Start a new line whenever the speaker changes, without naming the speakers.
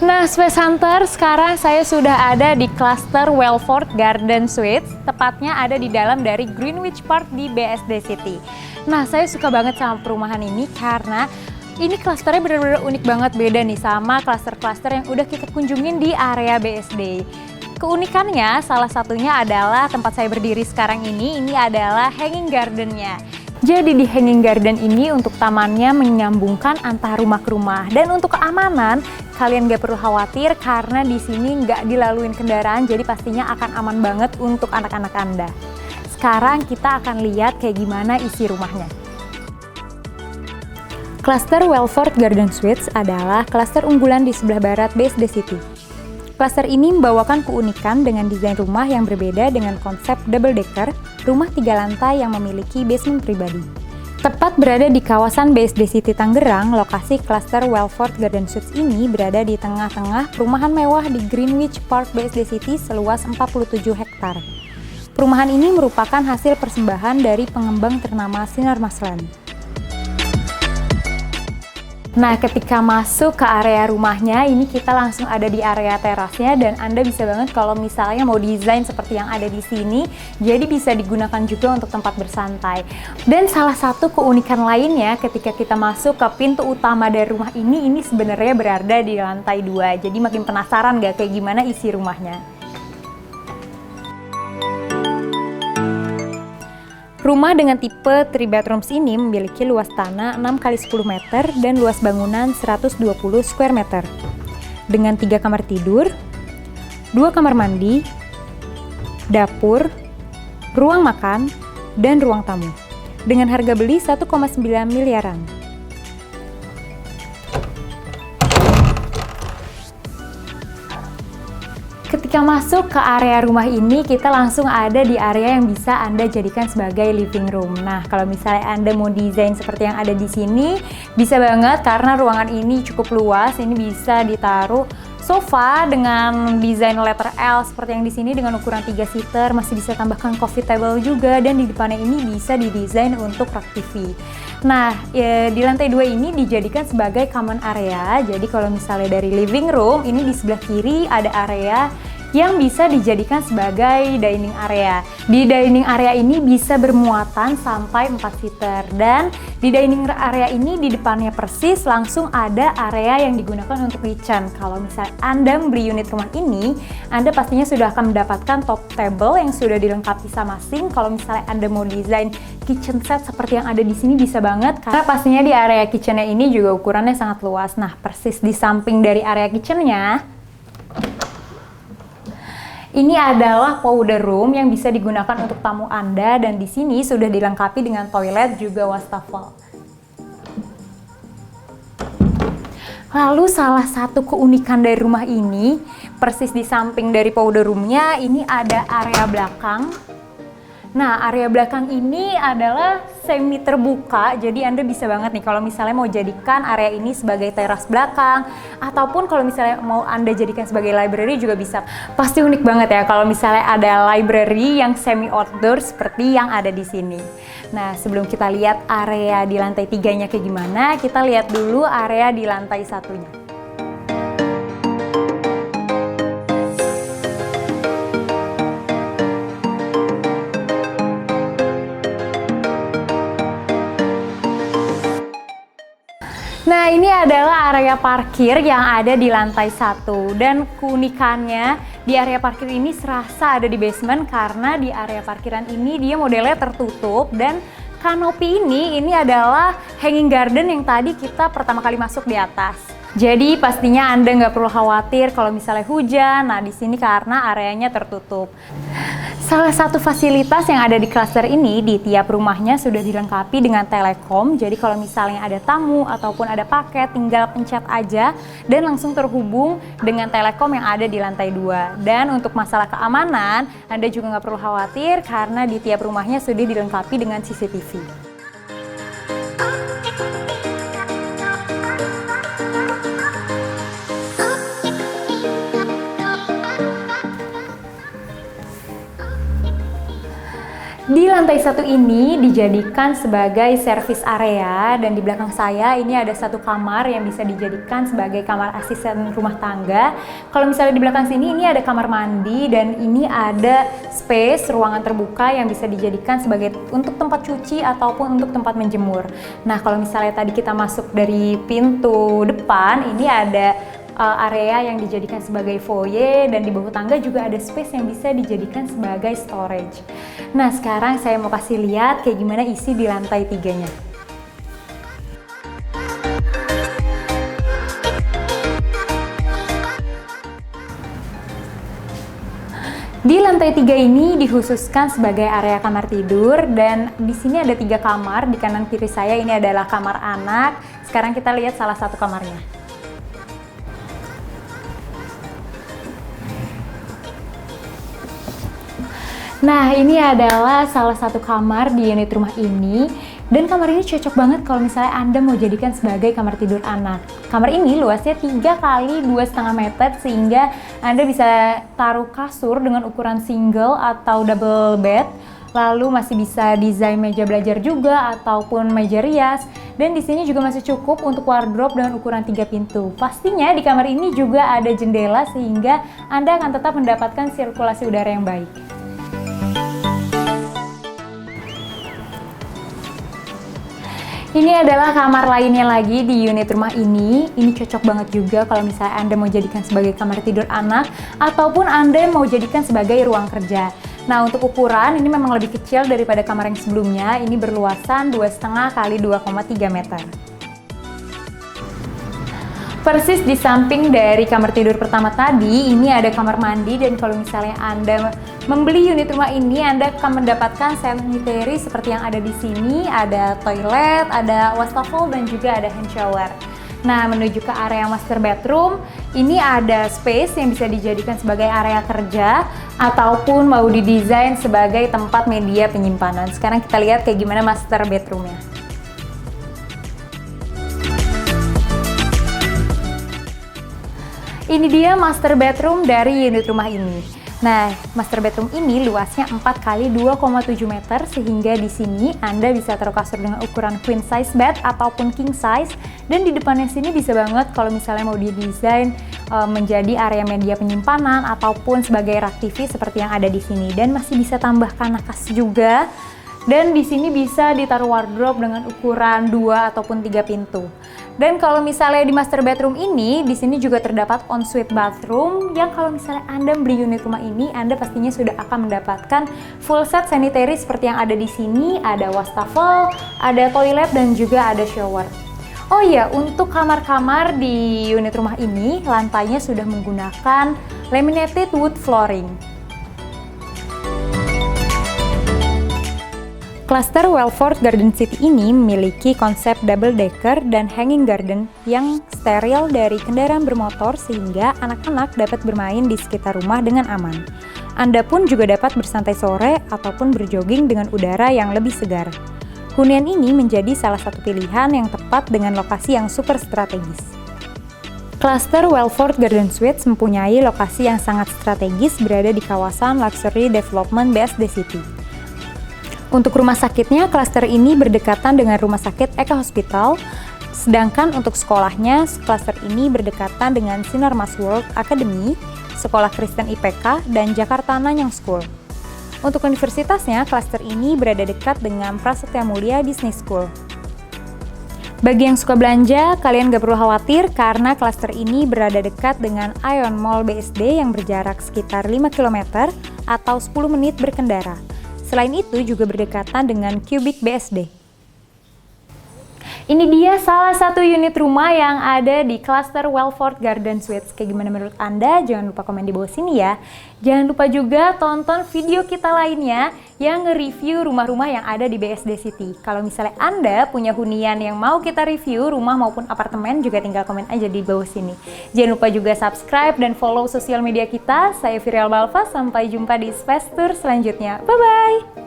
Nah, Space Hunter, sekarang saya sudah ada di klaster Welford Garden Suites, tepatnya ada di dalam dari Greenwich Park di BSD City. Nah, saya suka banget sama perumahan ini karena ini klasternya benar-benar unik banget, beda nih sama klaster-klaster yang udah kita kunjungin di area BSD. Keunikannya salah satunya adalah tempat saya berdiri sekarang ini adalah hanging garden-nya. Jadi di hanging garden ini untuk tamannya menyambungkan antar rumah ke rumah, dan untuk keamanan kalian gak perlu khawatir karena di sini nggak dilaluin kendaraan, jadi pastinya akan aman banget untuk anak-anak Anda. Sekarang kita akan lihat kayak gimana isi rumahnya. Klaster Welford Garden Suites adalah klaster unggulan di sebelah barat BSD City. Klaster ini membawakan keunikan dengan desain rumah yang berbeda dengan konsep double decker, rumah 3 lantai yang memiliki basement pribadi. Tepat berada di kawasan BSD City Tangerang, lokasi klaster Welford Garden Suites ini berada di tengah-tengah perumahan mewah di Greenwich Park BSD City seluas 47 hektar. Perumahan ini merupakan hasil persembahan dari pengembang ternama Sinarmas Land. Nah, ketika masuk ke area rumahnya, ini kita langsung ada di area terasnya, dan Anda bisa banget kalau misalnya mau desain seperti yang ada di sini, jadi bisa digunakan juga untuk tempat bersantai. Dan salah satu keunikan lainnya ketika kita masuk ke pintu utama dari rumah ini sebenarnya berada di lantai 2. Jadi makin penasaran gak kayak gimana isi rumahnya? Rumah dengan tipe 3 bedrooms ini memiliki luas tanah 6x10 meter dan luas bangunan 120 square meter. Dengan 3 kamar tidur, 2 kamar mandi, dapur, ruang makan, dan ruang tamu. Dengan harga beli 1,9 miliaran. Ketika masuk ke area rumah ini, kita langsung ada di area yang bisa Anda jadikan sebagai living room. Nah, kalau misalnya Anda mau desain seperti yang ada di sini, bisa banget karena ruangan ini cukup luas. Ini bisa ditaruh sofa dengan desain letter L seperti yang di sini dengan ukuran 3 seater, masih bisa tambahkan coffee table juga, dan di depannya ini bisa didesain untuk rak TV. Nah, di lantai 2 ini dijadikan sebagai common area. Jadi kalau misalnya dari living room, ini di sebelah kiri ada area yang bisa dijadikan sebagai dining area. Di dining area ini bisa bermuatan sampai 4 seater, dan di dining area ini di depannya persis langsung ada area yang digunakan untuk kitchen. Kalau misalnya Anda membeli unit rumah ini, Anda pastinya sudah akan mendapatkan top table yang sudah dilengkapi sama sink. Kalau misalnya Anda mau desain kitchen set seperti yang ada di sini, bisa banget karena pastinya di area kitchennya ini juga ukurannya sangat luas. Nah, persis di samping dari area kitchennya, ini adalah powder room yang bisa digunakan untuk tamu Anda, dan di sini sudah dilengkapi dengan toilet juga wastafel. Lalu salah satu keunikan dari rumah ini, persis di samping dari powder roomnya, ini ada area belakang. Nah, area belakang ini adalah semi terbuka, jadi Anda bisa banget nih kalau misalnya mau jadikan area ini sebagai teras belakang, ataupun kalau misalnya mau Anda jadikan sebagai library juga bisa. Pasti unik banget ya kalau misalnya ada library yang semi outdoor seperti yang ada di sini. Nah, sebelum kita lihat area di lantai 3-nya kayak gimana, kita lihat dulu area di lantai 1-nya. Nah, ini adalah area parkir yang ada di lantai 1, dan keunikannya di area parkir ini serasa ada di basement karena di area parkiran ini dia modelnya tertutup, dan kanopi ini adalah hanging garden yang tadi kita pertama kali masuk di atas. Jadi pastinya Anda nggak perlu khawatir kalau misalnya hujan. Nah, di sini karena areanya tertutup. Salah satu fasilitas yang ada di klaster ini, di tiap rumahnya sudah dilengkapi dengan telekom. Jadi kalau misalnya ada tamu ataupun ada paket, tinggal pencet aja dan langsung terhubung dengan telekom yang ada di lantai 2. Dan untuk masalah keamanan, Anda juga nggak perlu khawatir karena di tiap rumahnya sudah dilengkapi dengan CCTV. Di lantai satu ini dijadikan sebagai service area dan di belakang saya ini ada satu kamar yang bisa dijadikan sebagai kamar asisten rumah tangga. Kalau misalnya di belakang sini ini ada kamar mandi dan ini ada space ruangan terbuka yang bisa dijadikan sebagai untuk tempat cuci ataupun untuk tempat menjemur. Nah, kalau misalnya tadi kita masuk dari pintu depan, ini ada area yang dijadikan sebagai foyer dan di bawah tangga juga ada space yang bisa dijadikan sebagai storage. Nah, sekarang saya mau kasih lihat kayak gimana isi di lantai 3-nya. Di lantai 3 ini dikhususkan sebagai area kamar tidur dan di sini ada 3 kamar. Di kanan kiri saya ini adalah kamar anak. Sekarang kita lihat salah satu kamarnya. Nah, ini adalah salah satu kamar di unit rumah ini dan kamar ini cocok banget kalau misalnya Anda mau jadikan sebagai kamar tidur anak. Kamar ini luasnya 3 kali 2,5 meter sehingga Anda bisa taruh kasur dengan ukuran single atau double bed. Lalu masih bisa desain meja belajar juga ataupun meja rias. Dan di sini juga masih cukup untuk wardrobe dengan ukuran 3 pintu. Pastinya di kamar ini juga ada jendela sehingga Anda akan tetap mendapatkan sirkulasi udara yang baik. Ini adalah kamar lainnya lagi di unit rumah ini. Ini cocok banget juga kalau misalnya Anda mau jadikan sebagai kamar tidur anak ataupun Anda mau jadikan sebagai ruang kerja. Nah, untuk ukuran ini memang lebih kecil daripada kamar yang sebelumnya. Ini berluasan 2,5 kali 2,3 meter. Persis di samping dari kamar tidur pertama tadi, ini ada kamar mandi dan kalau misalnya Anda membeli unit rumah ini, Anda akan mendapatkan sanitary seperti yang ada di sini, ada toilet, ada wastafel dan juga ada hand shower. Nah, menuju ke area master bedroom, ini ada space yang bisa dijadikan sebagai area kerja ataupun mau didesain sebagai tempat media penyimpanan. Sekarang kita lihat kayak gimana master bedroomnya. Ini dia master bedroom dari unit rumah ini. Nah, master bedroom ini luasnya 4 kali 2,7 meter sehingga di sini Anda bisa taruh kasur dengan ukuran queen size bed ataupun king size dan di depannya sini bisa banget kalau misalnya mau didesain menjadi area media penyimpanan ataupun sebagai rak TV seperti yang ada di sini dan masih bisa tambahkan nakas juga. Dan di sini bisa ditaruh wardrobe dengan ukuran 2 ataupun 3 pintu. Dan kalau misalnya di master bedroom ini, di sini juga terdapat ensuite bathroom yang kalau misalnya Anda beli unit rumah ini, Anda pastinya sudah akan mendapatkan full set sanitary seperti yang ada di sini, ada wastafel, ada toilet dan juga ada shower. Oh iya, untuk kamar-kamar di unit rumah ini, lantainya sudah menggunakan laminated wood flooring. Cluster Welford Garden City ini memiliki konsep double decker dan hanging garden yang steril dari kendaraan bermotor sehingga anak-anak dapat bermain di sekitar rumah dengan aman. Anda pun juga dapat bersantai sore ataupun berjogging dengan udara yang lebih segar. Hunian ini menjadi salah satu pilihan yang tepat dengan lokasi yang super strategis. Cluster Welford Garden Suites mempunyai lokasi yang sangat strategis berada di kawasan Luxury Development BSD City. Untuk rumah sakitnya, klaster ini berdekatan dengan Rumah Sakit Eka Hospital, sedangkan untuk sekolahnya, klaster ini berdekatan dengan Sinar Mas World Academy, Sekolah Kristen IPK, dan Jakarta Nanyang School. Untuk universitasnya, klaster ini berada dekat dengan Prasetya Mulia Business School. Bagi yang suka belanja, kalian gak perlu khawatir karena klaster ini berada dekat dengan Ion Mall BSD yang berjarak sekitar 5 km atau 10 menit berkendara. Selain itu juga berdekatan dengan Cubic BSD. Ini dia salah satu unit rumah yang ada di cluster Welford Garden Suites. Kayak gimana menurut Anda? Jangan lupa komen di bawah sini ya. Jangan lupa juga tonton video kita lainnya yang nge-review rumah-rumah yang ada di BSD City. Kalau misalnya Anda punya hunian yang mau kita review, rumah maupun apartemen, juga tinggal komen aja di bawah sini. Jangan lupa juga subscribe dan follow sosial media kita. Saya Virial Balfa, sampai jumpa di Space Tour selanjutnya. Bye-bye!